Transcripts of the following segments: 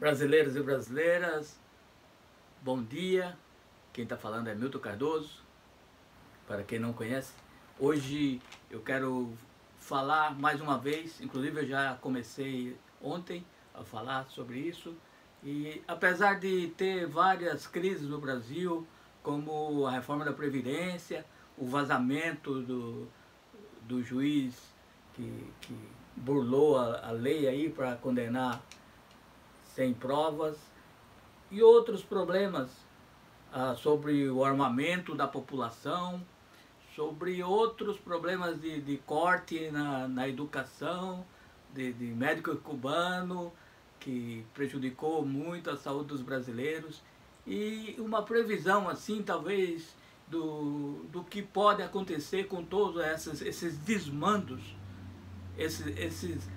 Brasileiros e brasileiras, bom dia. Quem está falando é Milton Cardoso. Para quem não conhece, hoje eu quero falar mais uma vez, inclusive eu já comecei ontem a falar sobre isso. E apesar de ter várias crises no Brasil, como a reforma da Previdência, o vazamento do juiz que burlou a lei aí para condenar sem provas, e outros problemas sobre o armamento da população, sobre outros problemas de corte na educação, de médico cubano, que prejudicou muito a saúde dos brasileiros, e uma previsão assim, talvez, do que pode acontecer com todos esses desmandos,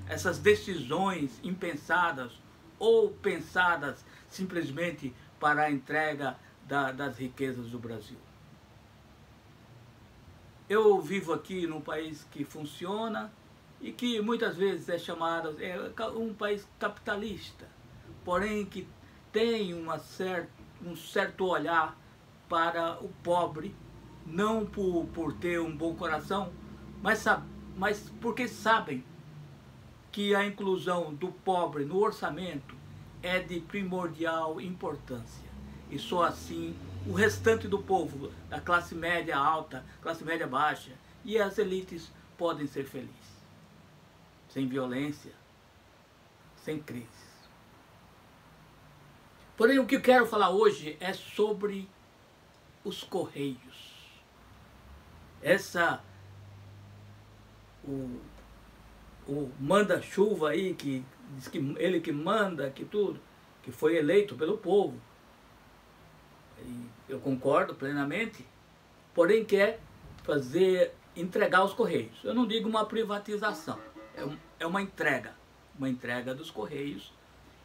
essas decisões impensadas ou pensadas simplesmente para a entrega das riquezas do Brasil. Eu vivo aqui num país que funciona e que muitas vezes é chamado um país capitalista, porém que tem um certo olhar para o pobre, não por ter um bom coração, mas porque sabem que a inclusão do pobre no orçamento é de primordial importância. E só assim o restante do povo, da classe média alta, classe média baixa e as elites podem ser felizes. Sem violência, sem crises. Porém, o que eu quero falar hoje é sobre os Correios. O manda-chuva aí, que diz que ele que manda, que tudo, que foi eleito pelo povo. E eu concordo plenamente, porém quer entregar os Correios. Eu não digo uma privatização, é uma entrega dos Correios,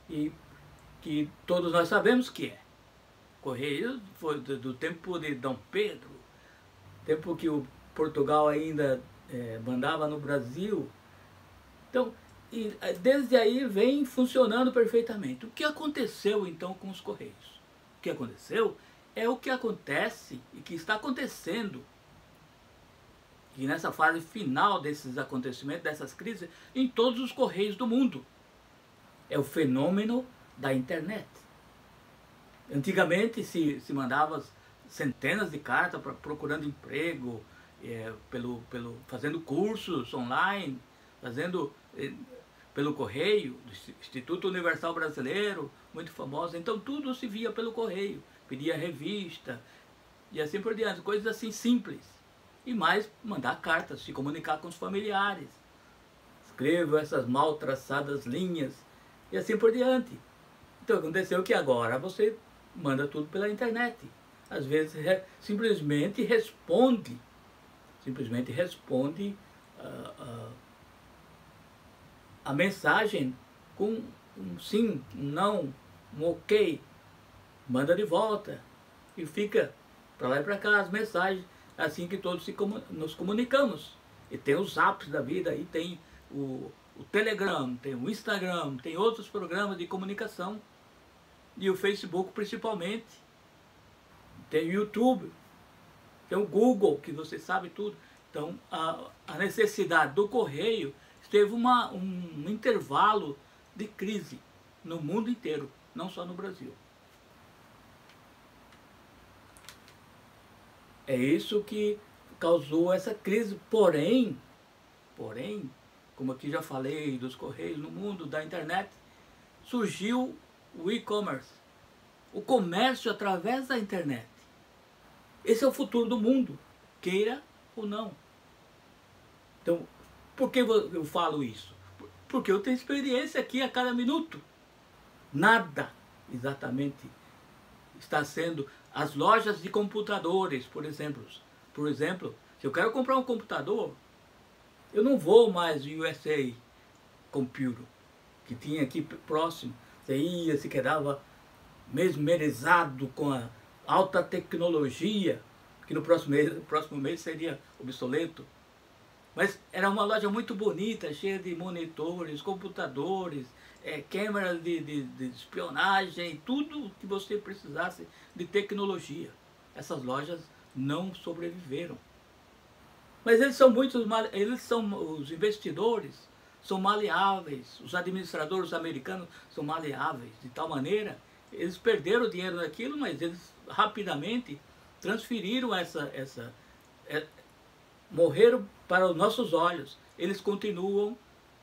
e que todos nós sabemos que é. Correios foi do tempo de Dom Pedro, tempo que o Portugal ainda mandava no Brasil. Então, desde aí vem funcionando perfeitamente. O que aconteceu então com os Correios? O que aconteceu é o que acontece e que está acontecendo. E nessa fase final desses acontecimentos, dessas crises, em todos os Correios do mundo. É o fenômeno da internet. Antigamente se mandava centenas de cartas procurando emprego, fazendo cursos online, fazendo pelo correio, do Instituto Universal Brasileiro, muito famoso. Então tudo se via pelo correio, pedia revista e assim por diante, coisas assim simples. E mais mandar cartas, se comunicar com os familiares, escrevo essas mal traçadas linhas e assim por diante. Então aconteceu que agora você manda tudo pela internet. Às vezes simplesmente responde a mensagem com um sim, um não, um ok, manda de volta e fica para lá e para cá as mensagens, assim que todos nos comunicamos. E tem os apps da vida, aí tem o Telegram, tem o Instagram, tem outros programas de comunicação, e o Facebook principalmente, tem o YouTube, tem o Google, que você sabe tudo. Então a necessidade do correio teve um intervalo de crise no mundo inteiro, não só no Brasil. É isso que causou essa crise, porém, como aqui já falei dos Correios no mundo da internet, surgiu o e-commerce, o comércio através da internet. Esse é o futuro do mundo, queira ou não. Então, por que eu falo isso? Porque eu tenho experiência aqui a cada minuto. Nada exatamente está sendo... As lojas de computadores, por exemplo, se eu quero comprar um computador, eu não vou mais no USA Computer, que tinha aqui próximo. Você ia, se quedava mesmerizado com a alta tecnologia, que no próximo mês seria obsoleto. Mas era uma loja muito bonita, cheia de monitores, computadores, câmeras de espionagem, tudo que você precisasse de tecnologia. Essas lojas não sobreviveram. Mas eles são os investidores são maleáveis, os administradores americanos são maleáveis, de tal maneira, eles perderam dinheiro naquilo, mas eles rapidamente transferiram morreram para os nossos olhos. Eles continuam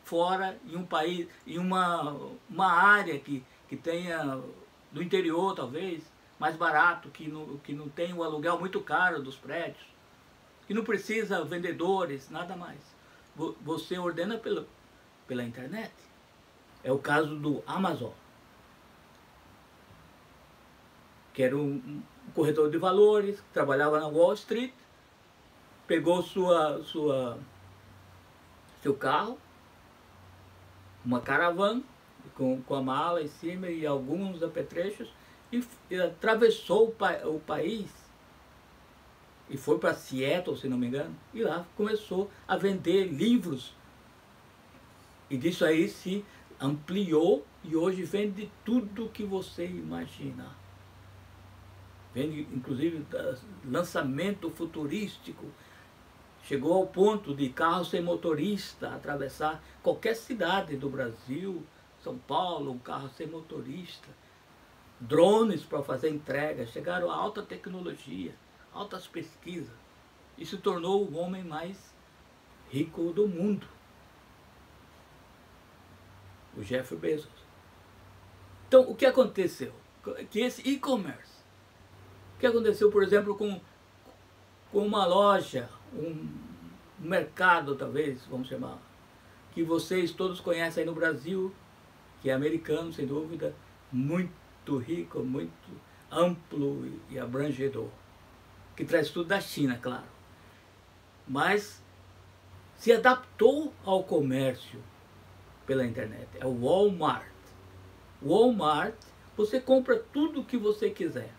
fora em um país, em uma área que tenha, do interior talvez, mais barato, que não tem o aluguel muito caro dos prédios, que não precisa vendedores, nada mais. Você ordena pela internet. É o caso do Amazon, que era um corretor de valores, que trabalhava na Wall Street, pegou seu carro, uma caravana, com a mala em cima e alguns apetrechos, e atravessou o país, e foi para Seattle, se não me engano, e lá começou a vender livros. E disso aí se ampliou e hoje vende tudo que você imagina. Vende inclusive lançamento futurístico. Chegou ao ponto de carro sem motorista atravessar qualquer cidade do Brasil, São Paulo, um carro sem motorista. Drones para fazer entregas, chegaram a alta tecnologia, altas pesquisas. E se tornou o homem mais rico do mundo. O Jeff Bezos. Então, o que aconteceu? Que esse e-commerce, o que aconteceu, por exemplo, com uma loja, um mercado, talvez, vamos chamar, que vocês todos conhecem aí no Brasil, que é americano, sem dúvida, muito rico, muito amplo e abrangedor, que traz tudo da China, claro. Mas se adaptou ao comércio pela internet. É o Walmart. Walmart, você compra tudo o que você quiser.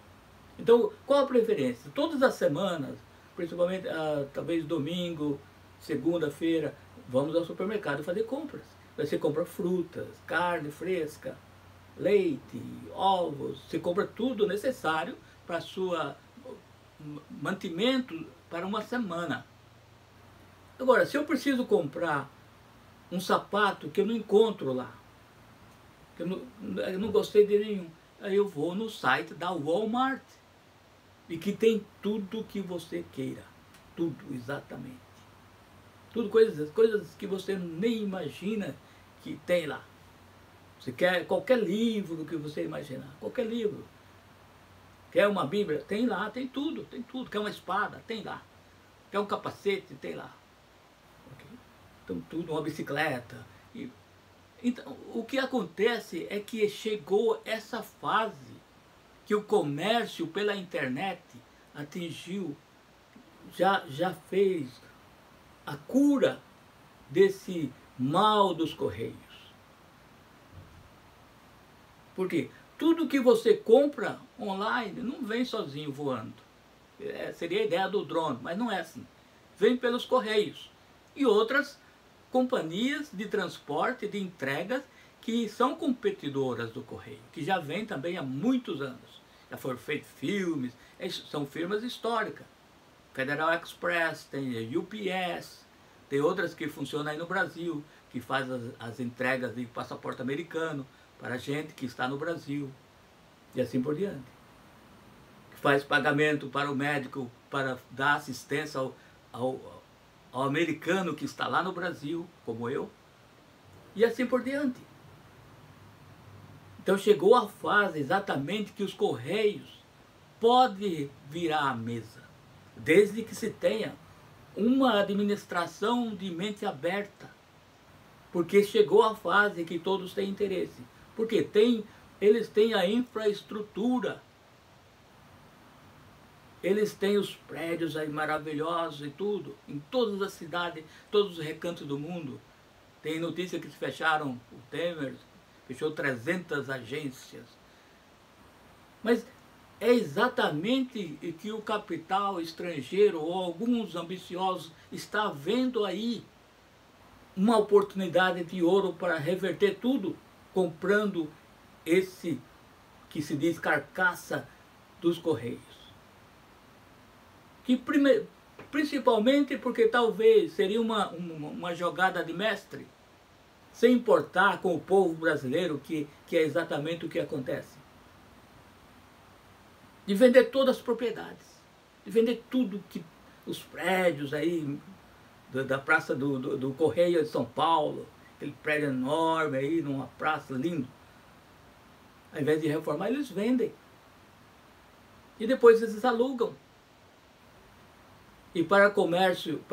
Então, qual a preferência? Todas as semanas, principalmente talvez domingo, segunda-feira, vamos ao supermercado fazer compras. Você compra frutas, carne fresca, leite, ovos, você compra tudo necessário para seu mantimento para uma semana. Agora, se eu preciso comprar um sapato que eu não encontro lá, que eu não gostei de nenhum, aí eu vou no site da Walmart, e que tem tudo que você queira, tudo exatamente, tudo coisas que você nem imagina que tem lá. Você quer qualquer livro que você imaginar, qualquer livro, quer uma Bíblia, tem lá, tem tudo, quer uma espada, tem lá, quer um capacete, tem lá. Então, tudo, uma bicicleta. Então, o que acontece é que chegou essa fase que o comércio pela internet atingiu, já fez a cura desse mal dos correios. Porque tudo que você compra online não vem sozinho voando. Seria a ideia do drone, mas não é assim. Vem pelos correios. E outras companhias de transporte, de entregas, que são competidoras do correio, que já vem também há muitos anos. Já foram feitos filmes, são firmas históricas. Federal Express, tem a UPS, tem outras que funcionam aí no Brasil, que faz as entregas de passaporte americano para gente que está no Brasil, e assim por diante. Que faz pagamento para o médico, para dar assistência ao americano que está lá no Brasil, como eu, e assim por diante. Então chegou a fase exatamente que os correios podem virar a mesa, desde que se tenha uma administração de mente aberta, porque chegou a fase que todos têm interesse, porque eles têm a infraestrutura, eles têm os prédios aí maravilhosos e tudo, em todas as cidades, todos os recantos do mundo. Tem notícia que se fecharam, o Temer fechou 300 agências. Mas é exatamente o que o capital estrangeiro ou alguns ambiciosos está vendo aí. Uma oportunidade de ouro para reverter tudo, comprando esse que se diz carcaça dos Correios. Que principalmente porque talvez seria uma jogada de mestre, sem importar com o povo brasileiro, que é exatamente o que acontece. De vender todas as propriedades, de vender tudo, os prédios aí, da Praça do Correio de São Paulo, aquele prédio enorme aí, numa praça linda. Ao invés de reformar, eles vendem. E depois eles alugam. E para comércio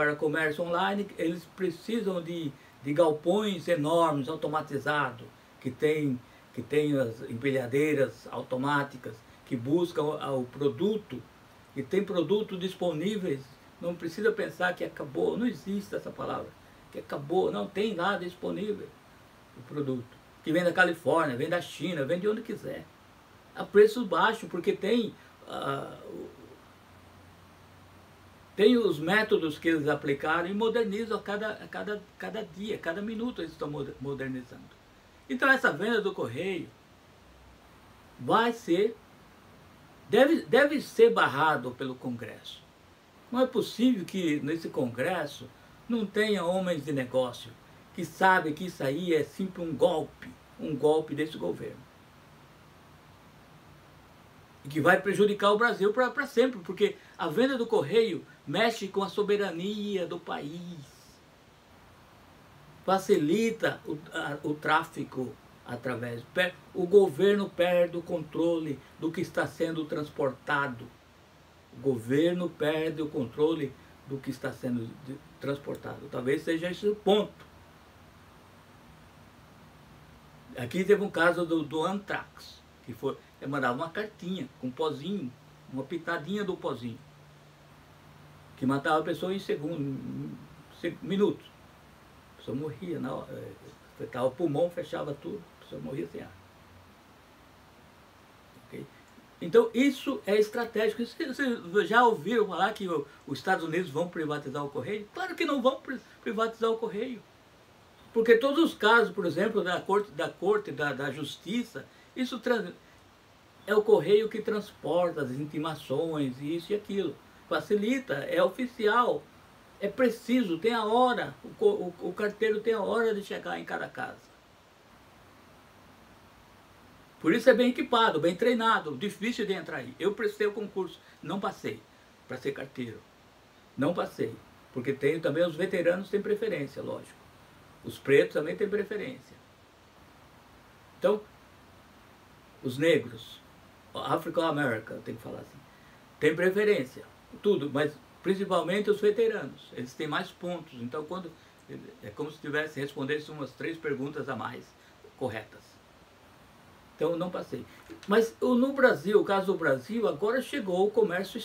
online, eles precisam de galpões enormes, automatizados, que tem as empilhadeiras automáticas, que buscam o produto, e tem produtos disponíveis. Não precisa pensar que acabou, não existe essa palavra, que acabou, não tem nada disponível o produto. Que vem da Califórnia, vem da China, vem de onde quiser. A preço baixo, porque tem os métodos que eles aplicaram e modernizam a cada dia, cada minuto eles estão modernizando. Então essa venda do Correio deve ser barrado pelo Congresso. Não é possível que nesse Congresso não tenha homens de negócio que sabem que isso aí é sempre um golpe desse governo. E que vai prejudicar o Brasil para sempre, porque a venda do Correio mexe com a soberania do país. Facilita o tráfico através. O governo perde o controle do que está sendo transportado. O governo perde o controle do que está sendo transportado. Talvez seja esse o ponto. Aqui teve um caso do Anthrax, que mandava uma cartinha com um pozinho, uma pitadinha do pozinho, que matava a pessoa em minutos. A pessoa morria, afetava o pulmão, fechava tudo, a pessoa morria sem ar. Okay? Então isso é estratégico. Vocês já ouviram falar que os Estados Unidos vão privatizar o Correio? Claro que não vão privatizar o Correio. Porque todos os casos, por exemplo, da Justiça, isso é o Correio que transporta as intimações, isso e aquilo. Facilita, é oficial, é preciso, tem a hora, o carteiro tem a hora de chegar em cada casa. Por isso é bem equipado, bem treinado, difícil de entrar aí. Eu prestei o concurso, não passei para ser carteiro. Não passei, porque também os veteranos têm preferência, lógico. Os pretos também têm preferência. Então, os negros, African American, tem que falar assim, tem preferência, tudo, mas principalmente os veteranos, eles têm mais pontos. Então, é como se respondesse umas 3 perguntas a mais corretas. Então, não passei. Mas no Brasil, o caso do Brasil, agora chegou o comércio,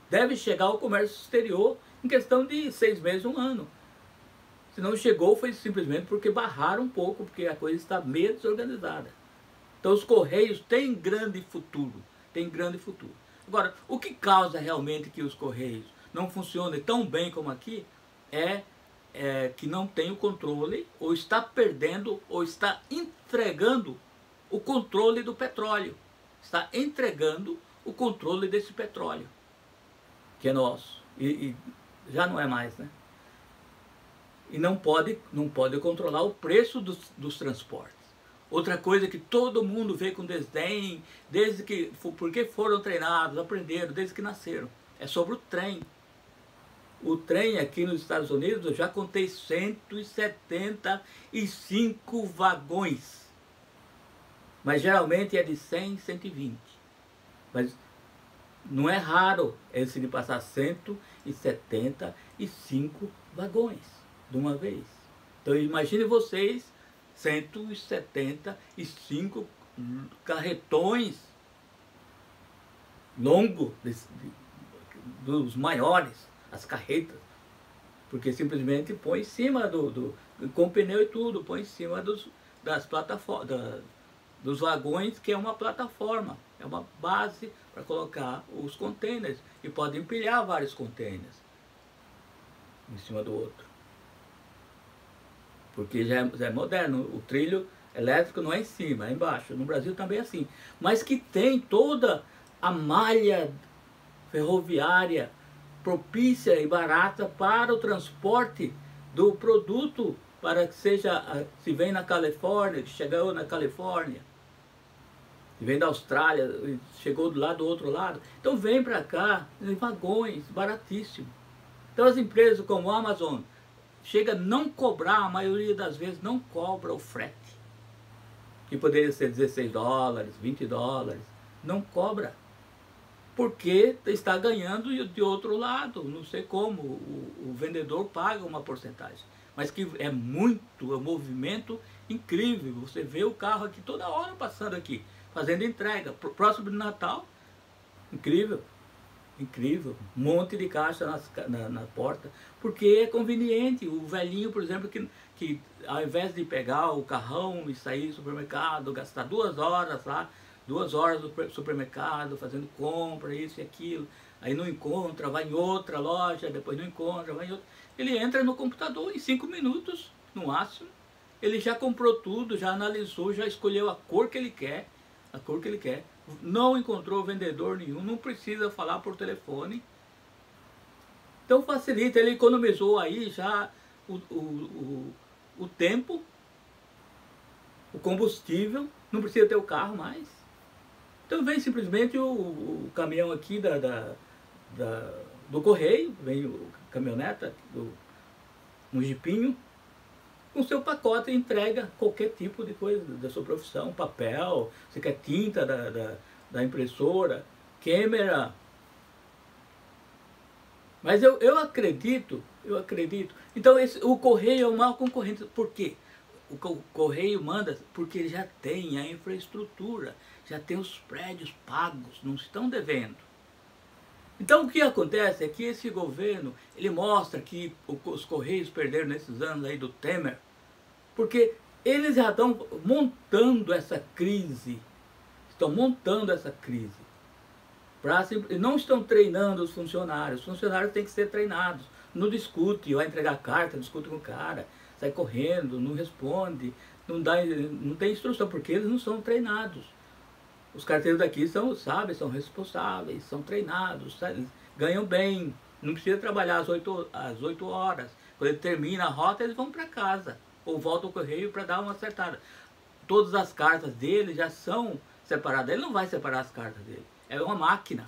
deve chegar o comércio exterior em questão de 6 meses, 1 ano. Se não chegou, foi simplesmente porque barraram um pouco, porque a coisa está meio desorganizada. Então os Correios têm grande futuro, Agora, o que causa realmente que os Correios não funcionem tão bem como aqui é que não tem o controle, ou está perdendo, ou está entregando o controle do petróleo. Está entregando o controle desse petróleo, que é nosso. E já não é mais, né? E não pode controlar o preço dos transportes. Outra coisa que todo mundo vê com desdém, porque foram treinados, aprenderam, desde que nasceram, é sobre o trem. O trem aqui nos Estados Unidos, eu já contei 175 vagões. Mas geralmente é de 100, 120. Mas não é raro esse de passar 175 vagões de uma vez. Então imagine vocês 175 carretões longos, dos maiores, as carretas, porque simplesmente põe em cima com pneu e tudo, põe em cima das plataformas, dos vagões, que é uma plataforma. É uma base para colocar os containers e pode empilhar vários containers em cima do outro. Porque já é moderno, o trilho elétrico não é em cima, é embaixo. No Brasil também é assim. Mas que tem toda a malha ferroviária propícia e barata para o transporte do produto, para que seja, se vem na Califórnia, que chegou na Califórnia, se vem da Austrália, chegou do outro lado, então vem para cá em vagões, baratíssimo. Então as empresas como a Amazon chega a não cobrar, a maioria das vezes não cobra o frete, que poderia ser 16 dólares, 20 dólares, não cobra, porque está ganhando de outro lado, não sei como, o vendedor paga uma porcentagem, mas que é muito, é um movimento incrível. Você vê o carro aqui toda hora passando aqui, fazendo entrega, próximo do Natal, incrível, incrível, um monte de caixa na porta, porque é conveniente. O velhinho, por exemplo, que ao invés de pegar o carrão e sair do supermercado, gastar 2 horas lá, 2 horas no supermercado, fazendo compra, isso e aquilo, aí não encontra, vai em outra loja, depois não encontra, vai em outra. Ele entra no computador em 5 minutos, no máximo, ele já comprou tudo, já analisou, já escolheu a cor que ele quer, não encontrou vendedor nenhum, não precisa falar por telefone. Então facilita, ele economizou aí já o tempo, o combustível, não precisa ter o carro mais. Então vem simplesmente o caminhão aqui do correio, vem o caminhoneta, um jipinho, com seu pacote e entrega qualquer tipo de coisa da sua profissão, papel, você quer tinta da impressora, câmera. Mas eu acredito, então o correio é o maior concorrente. Por quê? O correio manda porque ele já tem a infraestrutura, já tem os prédios pagos, não estão devendo. Então o que acontece é que esse governo, ele mostra que os Correios perderam nesses anos aí do Temer, porque eles já estão montando essa crise, não estão treinando os funcionários têm que ser treinados, não discute, vai entregar carta, discute com o cara, sai correndo, não responde, não tem instrução, porque eles não são treinados. Os carteiros daqui são responsáveis, são treinados, ganham bem, não precisa trabalhar às 8 horas. Quando ele termina a rota, eles vão para casa, ou voltam ao correio para dar uma acertada. Todas as cartas dele já são separadas, ele não vai separar as cartas dele, é uma máquina,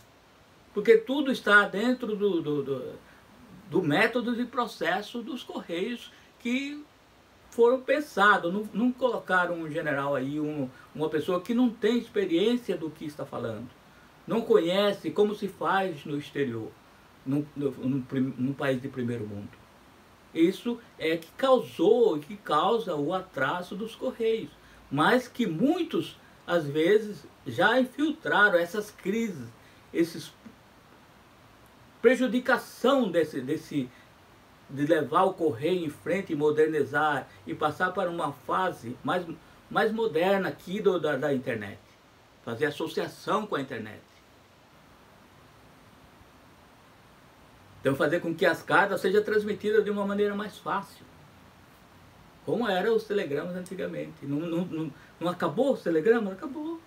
porque tudo está dentro do método de processo dos Correios que foram pensados, não colocaram um general aí, uma pessoa que não tem experiência do que está falando, não conhece como se faz no exterior, num país de primeiro mundo. Isso é que causou e que causa o atraso dos Correios, mas que muitos, às vezes, já infiltraram essas crises, prejudicação de levar o correio em frente e modernizar e passar para uma fase mais moderna aqui da internet, fazer associação com a internet. Então fazer com que as cartas sejam transmitidas de uma maneira mais fácil, como eram os telegramas antigamente. Não acabou os telegramas? Acabou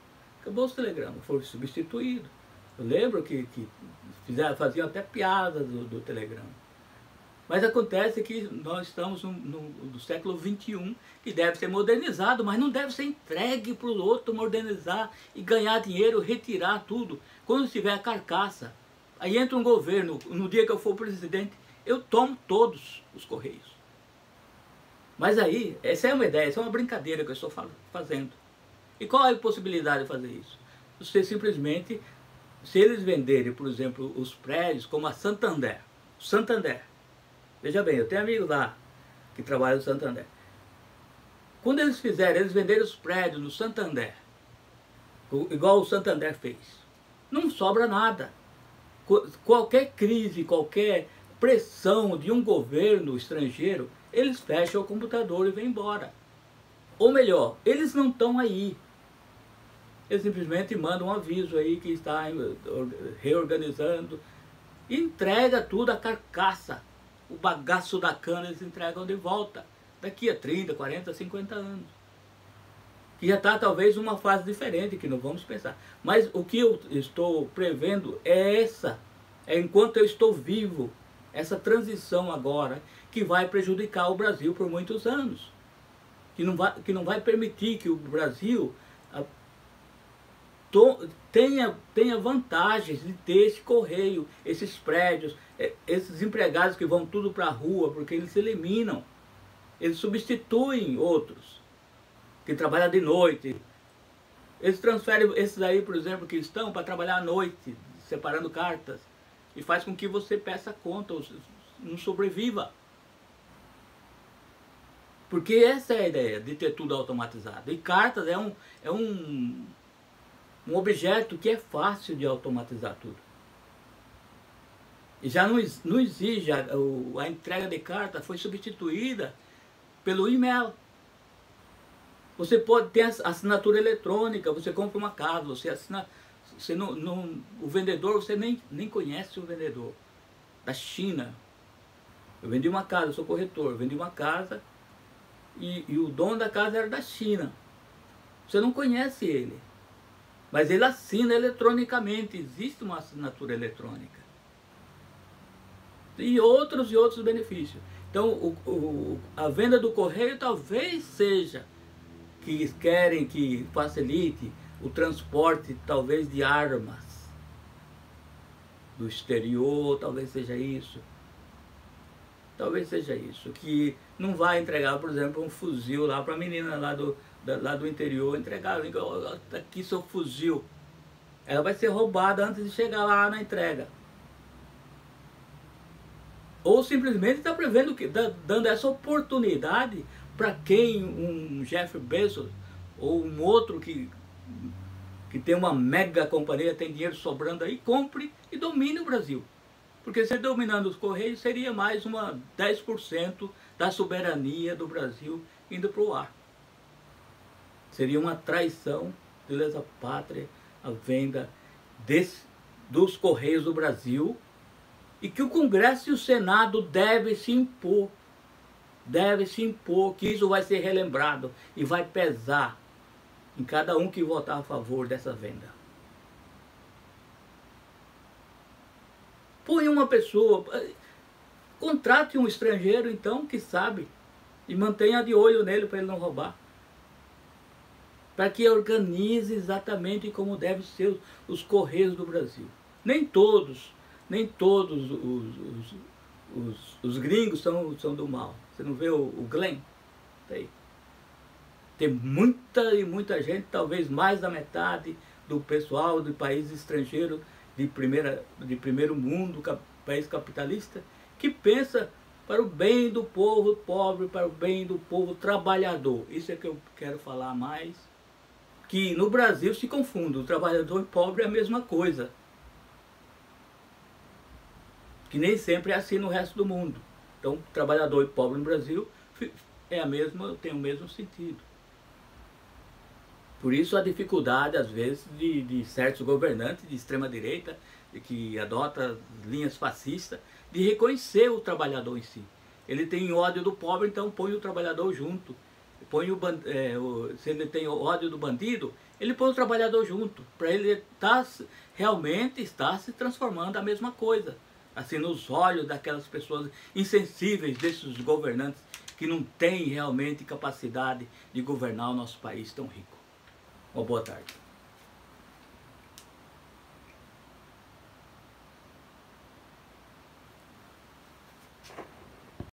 os telegramas, foram substituídos. Eu lembro que faziam até piadas do telegrama. Mas acontece que nós estamos no século XXI, que deve ser modernizado, mas não deve ser entregue para o outro modernizar e ganhar dinheiro, retirar tudo. Quando tiver a carcaça, aí entra um governo, no dia que eu for presidente, eu tomo todos os Correios. Mas aí, essa é uma ideia, essa é uma brincadeira que eu estou fazendo. E qual é a possibilidade de fazer isso? Você simplesmente, se eles venderem, por exemplo, os prédios como a Santander, veja bem, eu tenho amigos lá que trabalham no Santander. Quando eles venderem os prédios no Santander, igual o Santander fez, não sobra nada. Qualquer crise, qualquer pressão de um governo estrangeiro, eles fecham o computador e vão embora. Ou melhor, eles não estão aí. Eles simplesmente mandam um aviso aí que está reorganizando, e entrega tudo, a carcaça, o bagaço da cana eles entregam de volta, daqui a 30, 40, 50 anos. Que já está talvez numa fase diferente, que não vamos pensar. Mas o que eu estou prevendo é enquanto eu estou vivo, essa transição agora, que vai prejudicar o Brasil por muitos anos. Que não vai permitir que o Brasil tenha vantagens de ter esse correio, esses prédios, esses empregados que vão tudo para a rua, porque eles se eliminam, eles substituem outros que trabalham de noite. Eles transferem esses aí, por exemplo, que estão para trabalhar à noite, separando cartas, e faz com que você peça conta, ou não sobreviva. Porque essa é a ideia de ter tudo automatizado. E cartas é um objeto que é fácil de automatizar tudo. E já não exige, a entrega de carta foi substituída pelo e-mail. Você pode ter assinatura eletrônica, você compra uma casa, você assina, o vendedor, você nem conhece o vendedor. Da China. Eu vendi uma casa, eu sou corretor, eu vendi uma casa e o dono da casa era da China. Você não conhece ele. Mas ele assina eletronicamente, existe uma assinatura eletrônica. E outros benefícios. Então, a venda do correio talvez seja que querem que facilite o transporte, talvez, de armas do exterior, talvez seja isso. Talvez seja isso, que não vai entregar, por exemplo, um fuzil lá para a menina lá do interior, entregar, aqui seu fuzil. Ela vai ser roubada antes de chegar lá na entrega. Ou simplesmente está prevendo que dando essa oportunidade para quem um Jeff Bezos ou um outro que tem uma mega companhia, tem dinheiro sobrando aí, compre e domine o Brasil. Porque se dominando os Correios seria mais 10% da soberania do Brasil indo para o ar. Seria uma traição de lesa pátria a venda dos Correios do Brasil, e que o Congresso e o Senado devem se impor. Deve se impor, que isso vai ser relembrado e vai pesar em cada um que votar a favor dessa venda. Põe uma pessoa, contrate um estrangeiro então que sabe, e mantenha de olho nele para ele não roubar. Para que organize exatamente como devem ser os Correios do Brasil. Nem todos os gringos são do mal. Você não vê o Glenn? Tem muita gente, talvez mais da metade do pessoal de países estrangeiros de primeiro mundo, país capitalista, que pensa para o bem do povo pobre, para o bem do povo trabalhador. Isso é que eu quero falar mais. Que no Brasil se confunde, o trabalhador e pobre é a mesma coisa. Que nem sempre é assim no resto do mundo. Então, trabalhador e pobre no Brasil tem o mesmo sentido. Por isso a dificuldade, às vezes, de certos governantes de extrema-direita, que adota linhas fascistas, de reconhecer o trabalhador em si. Ele tem ódio do pobre, então põe o trabalhador junto. Se ele tem ódio do bandido, ele põe o trabalhador junto, para ele realmente estar se transformando a mesma coisa. Assim, nos olhos daquelas pessoas insensíveis, desses governantes que não têm realmente capacidade de governar o nosso país tão rico. Uma boa tarde.